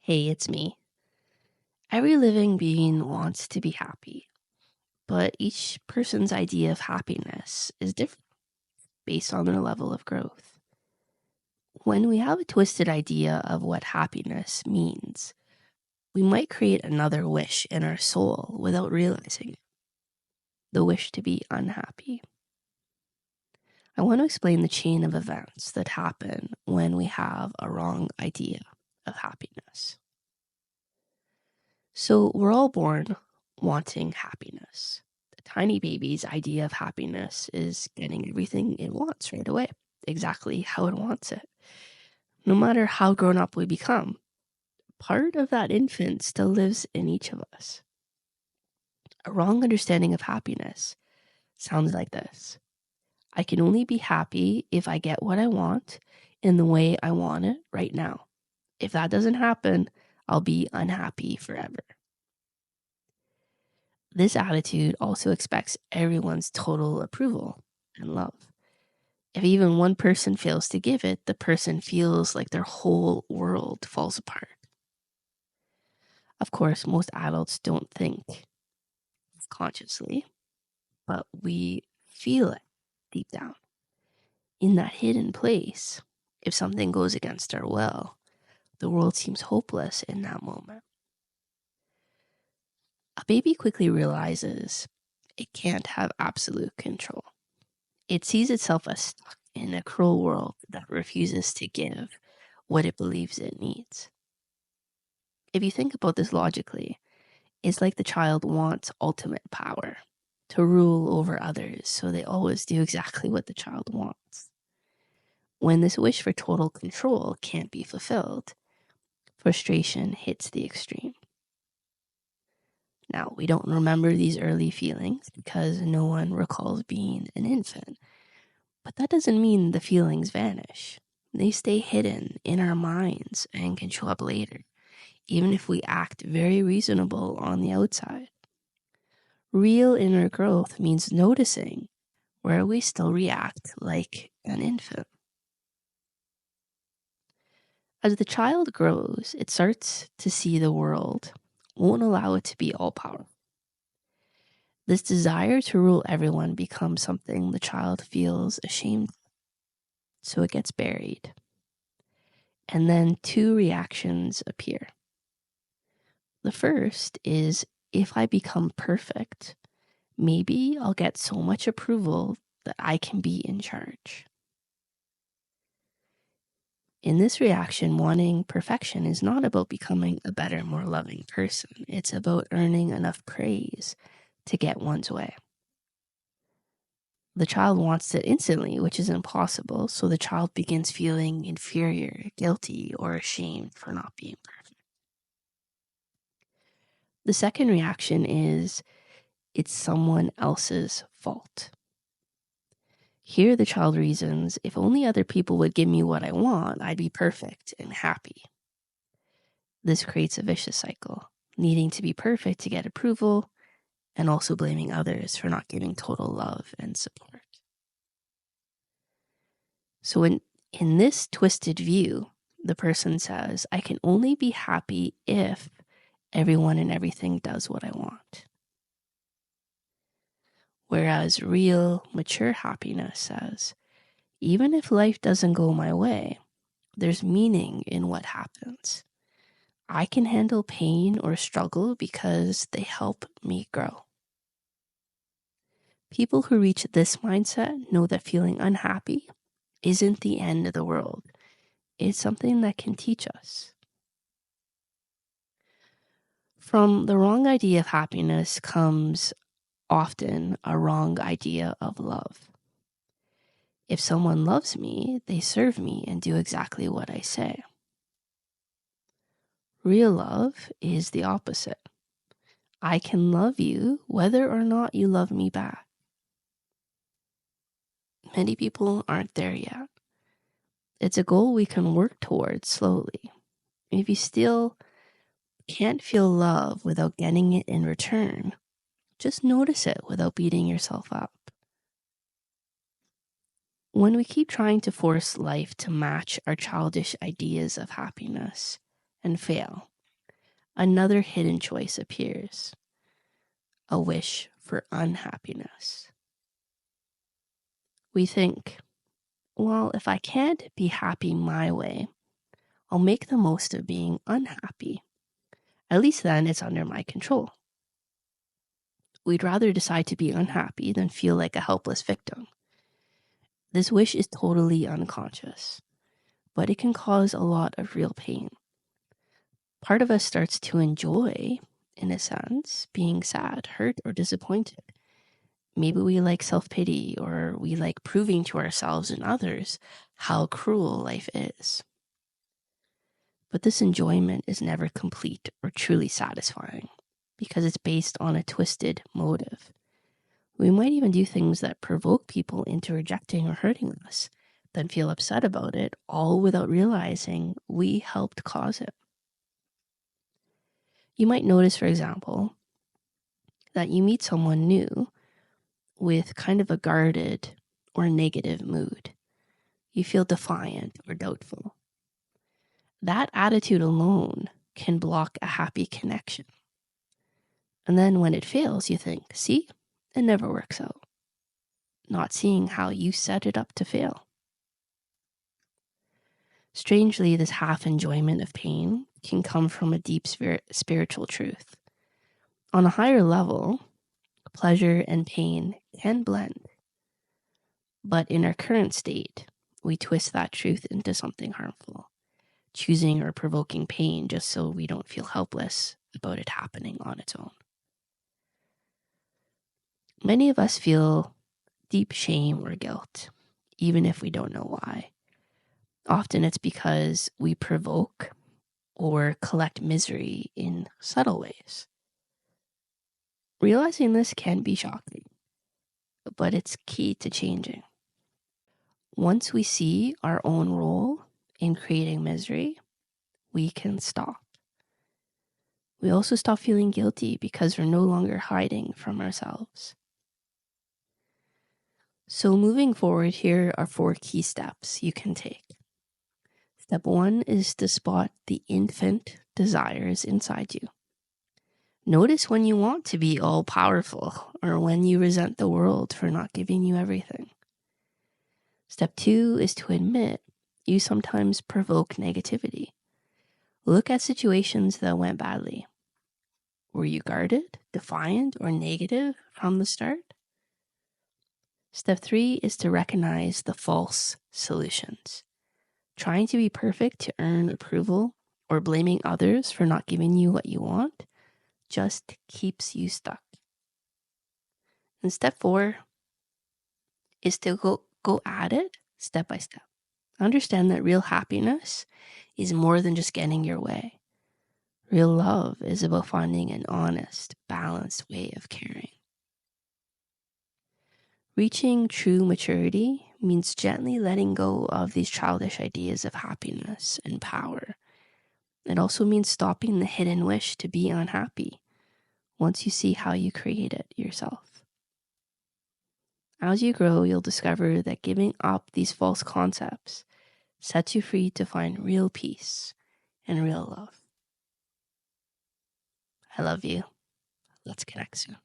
Hey, it's me. Every living being wants to be happy, but each person's idea of happiness is different based on their level of growth. When we have a twisted idea of what happiness means, we might create another wish in our soul without realizing it, the wish to be unhappy. I want to explain the chain of events that happen when we have a wrong idea of happiness. So we're all born wanting happiness. The tiny baby's idea of happiness is getting everything it wants right away, exactly how it wants it. No matter how grown up we become, part of that infant still lives in each of us. A wrong understanding of happiness sounds like this. I can only be happy if I get what I want in the way I want it right now. If that doesn't happen, I'll be unhappy forever. This attitude also expects everyone's total approval and love. If even one person fails to give it, the person feels like their whole world falls apart. Of course, most adults don't think consciously, but we feel it deep down. In that hidden place, if something goes against our will, the world seems hopeless in that moment. A baby quickly realizes it can't have absolute control. It sees itself as stuck in a cruel world that refuses to give what it believes it needs. If you think about this logically, it's like the child wants ultimate power to rule over others, so they always do exactly what the child wants. When this wish for total control can't be fulfilled, frustration hits the extreme. Now, we don't remember these early feelings because no one recalls being an infant. But that doesn't mean the feelings vanish. They stay hidden in our minds and can show up later, even if we act very reasonable on the outside. Real inner growth means noticing where we still react like an infant. As the child grows, it starts to see the world won't allow it to be all powerful. This desire to rule everyone becomes something the child feels ashamed of, so it gets buried. And then two reactions appear. The first is, if I become perfect, maybe I'll get so much approval that I can be in charge. In this reaction, wanting perfection is not about becoming a better, more loving person. It's about earning enough praise to get one's way. The child wants it instantly, which is impossible, so the child begins feeling inferior, guilty, or ashamed for not being perfect. The second reaction is, it's someone else's fault. Here the child reasons, if only other people would give me what I want, I'd be perfect and happy. This creates a vicious cycle, needing to be perfect to get approval, and also blaming others for not giving total love and support. So in this twisted view, the person says, I can only be happy if everyone and everything does what I want. Whereas real, mature happiness says, even if life doesn't go my way, there's meaning in what happens. I can handle pain or struggle because they help me grow. People who reach this mindset know that feeling unhappy isn't the end of the world. It's something that can teach us. From the wrong idea of happiness comes often a wrong idea of love. If someone loves me, they serve me and do exactly what I say. Real love is the opposite. I can love you whether or not you love me back. Many people aren't there yet. It's a goal we can work towards slowly. If you still can't feel love without getting it in return, just notice it without beating yourself up. When we keep trying to force life to match our childish ideas of happiness and fail, another hidden choice appears: a wish for unhappiness. We think, well, if I can't be happy my way, I'll make the most of being unhappy. At least then it's under my control. We'd rather decide to be unhappy than feel like a helpless victim. This wish is totally unconscious, but it can cause a lot of real pain. Part of us starts to enjoy, in a sense, being sad, hurt, or disappointed. Maybe we like self-pity, or we like proving to ourselves and others how cruel life is. But this enjoyment is never complete or truly satisfying because it's based on a twisted motive. We might even do things that provoke people into rejecting or hurting us, then feel upset about it, all without realizing we helped cause it. You might notice, for example, that you meet someone new with kind of a guarded or negative mood. You feel defiant or doubtful. That attitude alone can block a happy connection. And then when it fails, you think, see, it never works out. Not seeing how you set it up to fail. Strangely, this half enjoyment of pain can come from a deep spiritual truth. On a higher level, pleasure and pain can blend. But in our current state, we twist that truth into something harmful, choosing or provoking pain just so we don't feel helpless about it happening on its own. Many of us feel deep shame or guilt, even if we don't know why. Often it's because we provoke or collect misery in subtle ways. Realizing this can be shocking, but it's key to changing. Once we see our own role in creating misery, we can stop. We also stop feeling guilty because we're no longer hiding from ourselves. So moving forward, here are 4 key steps you can take. Step 1 is to spot the infant desires inside you. Notice when you want to be all powerful or when you resent the world for not giving you everything. Step 2 is to admit you sometimes provoke negativity. Look at situations that went badly. Were you guarded, defiant, or negative from the start? Step 3 is to recognize the false solutions. Trying to be perfect to earn approval or blaming others for not giving you what you want just keeps you stuck. And step 4 is to go at it step by step. Understand that real happiness is more than just getting your way. Real love is about finding an honest, balanced way of caring. Reaching true maturity means gently letting go of these childish ideas of happiness and power. It also means stopping the hidden wish to be unhappy once you see how you create it yourself. As you grow, you'll discover that giving up these false concepts sets you free to find real peace and real love. I love you. Let's connect soon.